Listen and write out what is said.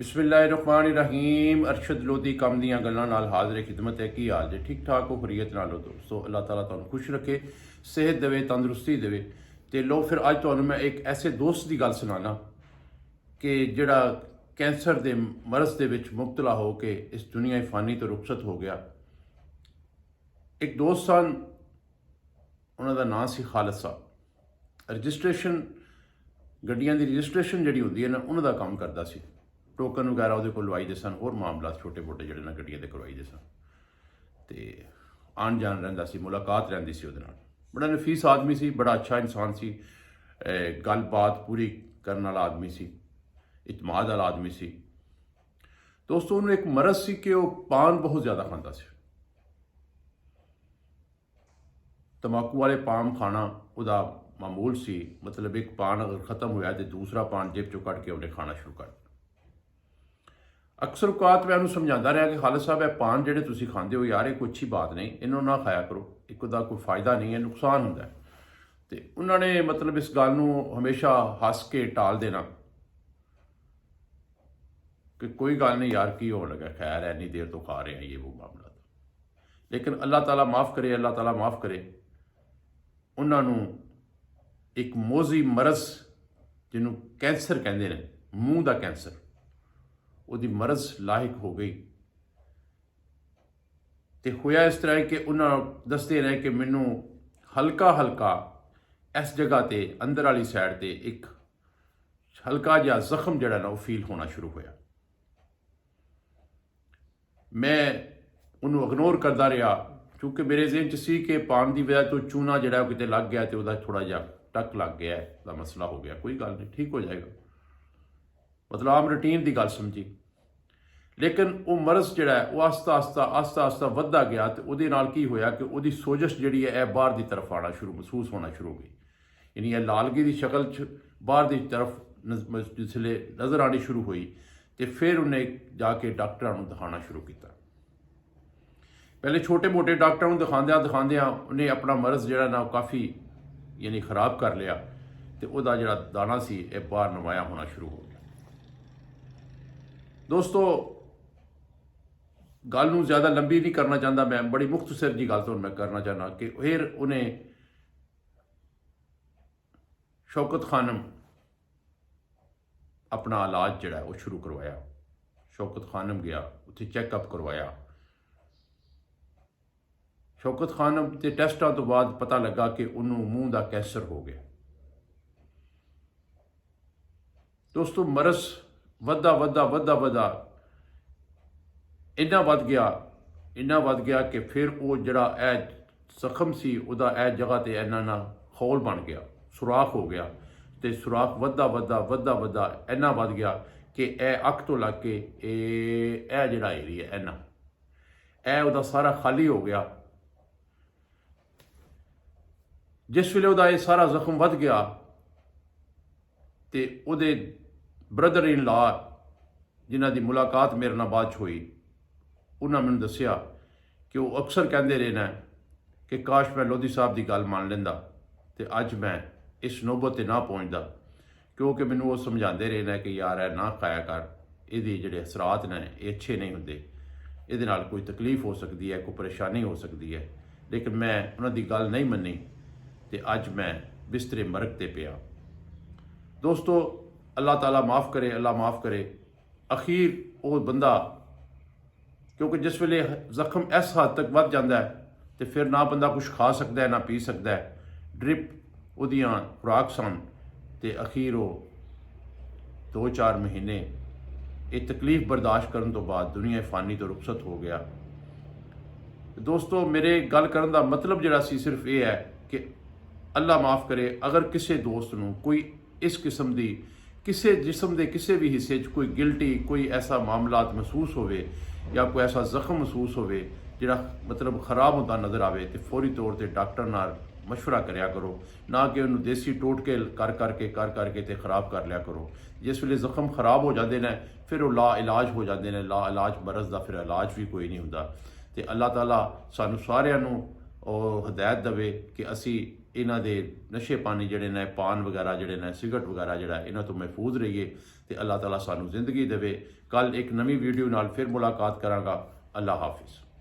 बिस्मिल्लाहिर्रहमानिर्रहीम। अरशद लोधी कम दियां गल्लां नाल हाज़िर खिदमत है। की हाल जे ठीक ठाक हो? खरीयत नाल हो दोस्तों? अल्लाह ताला तुहानूं खुश रखे, सेहत देवे, तंदुरुस्ती देवे। तो लो फिर अज तुहानूं मैं एक ऐसे दोस्त की गल सुनाना कि जिहड़ा कैंसर के मरज़ दे विच मुबतला हो के इस दुनिया फ़ानी तो रुखसत हो गया। एक दोस्त सन, उन्हां दा नाम सी खालिद साहब। रजिस्ट्रेशन गड्डियां दी रजिस्ट्रेशन जिहड़ी हुंदी है ना, उन्हां दा काम करदा सी। टोकन वगैरह वो लवाई दे सन, होर मामला छोटे मोटे जोड़े ना गड्डियां दे करवाई दे सन। तो आन जान रहिंदा सी, मुलाकात रहिंदी सी उहदे नाल। बड़ा नफीस आदमी सी, बड़ा अच्छा इंसान सी, गल बात पूरी करने वाला आदमी सी, इतमाद वाला आदमी सी। दोस्तों उन्होंने एक मरज़ सी कि वह पान बहुत ज़्यादा खांदा सी। तंबाकू वाले पान खाना उहदा मामूल सी। मतलब एक पान अगर ख़त्म होया तो दूसरा पान जेब चों कढ़ के उन्हें खाना शुरू कर। अक्सर औकात मैं उन्होंने समझाता रहा कि खालिद साहब, यह पान जेडे तुसीं खांदे हो यार, ये कोई अच्छी बात नहीं, इन्हों ना खाया करो, एक दा कोई फ़ायदा नहीं है, नुकसान होंदा है। तो उन्होंने मतलब इस गल नूं हमेशा हस के टाल देना कि कोई गल नहीं यार, की होने लगा, खैर है, इन्नी देर तो खा रहे हैं, ये वो मामला। लेकिन अल्लाह ताला माफ़ करे, अल्लाह ताला माफ़ करे। उन्होंने एक मोजी मरज़ जिन्हों कैंसर कहते हैं, मूँह का कैंसर, ਉਹਦੀ मरज़ लाहिक हो गई। तो होया इस तरह कि उन्होंने दसते रहे कि मैनू हल्का हल्का इस जगह पर अंदर वाली साइड पर एक हल्का जिहा जख्म जड़ा ना वो फील होना शुरू होया। मैं उन्होंने इग्नोर करता रहा क्योंकि मेरे जहन च सी कि पान की वजह तो चूना जड़ा किते लग गया तो वह थोड़ा जहा टक लग गया, है मसला हो गया, कोई गल नहीं, ठीक हो जाएगा, मतलब आम रूटीन की गल समझी। लेकिन वो मरज़ जिहड़ा है वह आस्ता आस्ता आस्ता आस्ता वधदा गया। तो उहदे नाल की होया कि उहदी सोजिश जिहड़ी है यह बाहर की तरफ आना शुरू महसूस होना शुरू हो गई। यानी यह लालगी की शक्ल च बाहर की तरफ जिसले नज़र आनी शुरू हुई तो फिर उन्हें जाके डॉक्टरों को दिखाना शुरू किया। पहले छोटे मोटे डॉक्टरों को दिखांदियां उन्हें अपना मरज़ जिहड़ा ना काफ़ी यानी खराब कर लिया। तो वह जिहड़ा दाना सी यह बाहर नुमाया होना शुरू हो गया। दोस्तों गल नूं ज़्यादा लंबी नहीं करना चाहता, मैं बड़ी मुख्तसर जी गल तो मैं करना चाहना कि फिर उन्हें शौकत खानम अपना इलाज जिहड़ा है वो शुरू करवाया। शौकत खानम गया, उत्थे चैकअप करवाया। शौकत खानम के टैसटां तो बाद पता लगा कि उन्होंने मूँह का कैंसर हो गया। दोस्तों मरज़ वधदा वधदा वधदा वधदा इन्ना वध गया कि फिर वो जड़ा ए जख्म सी उदा ए जगह ते इन्ना ना खौल बन गया, सुराख हो गया। तो सुराख वधदा वधदा वधदा वधदा इन्ना वध गया कि ए अख तो लग के ए जड़ा एरिया इन्ना ए उदा सारा खाली हो गया। जिस वेले उदा ये सारा जख्म वध गया तो उहदे ब्रदर इन लॉ जिन्हां दी मुलाकात मेरे नाल बाद हुई, उन्होंने मैंने दसिया कि वो अक्सर कहते रहे ना कि काश मैं लोधी साहब की गल मान लेंदा तो अज मैं इस नौबत ना पहुँचता। क्योंकि मैनू वो समझाते रहे ना कि यार है ना खाया कर, ये जोड़े असरात ने ये अच्छे नहीं होंगे, ये नाल कोई तकलीफ हो सकती है, कोई परेशानी हो सकती है। लेकिन मैं उन्होंने गल नहीं मनी तो अज मैं बिस्तरे मरग ते पिया। दोस्तों अल्लाह ताला माफ़ करे, अल्लाह माफ़ करे। अखीर वो बंदा क्योंकि जिस वेले जख्म इस हद तक वध जाता है तो फिर ना बंदा कुछ खा सकता है ना पी सकता है। ड्रिप उहदियां खुराक सन तो अखीर वो 2-4 महीने ये तकलीफ बर्दाश्त करने तो बाद दुनिया फ़ानी तो रुखसत हो गया। दोस्तों मेरे गल करने का मतलब जिहड़ा सी सिर्फ ये है कि अल्लाह माफ़ करे अगर किसी दोस्त नूं कोई इस किस्म की किसी जिस्म के किसी भी हिस्से कोई गिल्टी कोई ऐसा मामला महसूस होवे या कोई ऐसा जख्म महसूस होवे जिहड़ा मतलब खराब होता नज़र आवे तो फौरी तौर पर डॉक्टर नाल मशवरा करया करो, ना कि उन्होंने देसी टोटके कर करके तो खराब कर लिया करो। जिस वेले जख्म खराब हो जाते हैं फिर वो ला इलाज हो जाते हैं। ला इलाज मरज़ का फिर इलाज भी कोई नहीं होंदा। तो अल्लाह ताला सानू सारियां नू हदायत देवे कि असी ਇਹਨਾਂ ਦੇ ਨਸ਼ੇ ਪਾਣੀ ਜਿਹੜੇ ਨੇ, ਪਾਨ ਵਗੈਰਾ ਜਿਹੜੇ ਨੇ, ਸਿਗਰਟ ਵਗੈਰਾ ਜਿਹੜਾ, ਇਹਨਾਂ ਤੋਂ ਮਹਿਫੂਜ਼ ਰਹੀਏ ਤੇ ਅੱਲਾਹ ਤਾਲਾ ਸਾਨੂੰ ਜ਼ਿੰਦਗੀ ਦੇਵੇ। ਕੱਲ ਇੱਕ ਨਵੀਂ ਵੀਡੀਓ ਨਾਲ ਫਿਰ ਮੁਲਾਕਾਤ ਕਰਾਂਗਾ। ਅੱਲਾਹ ਹਾਫਿਜ਼।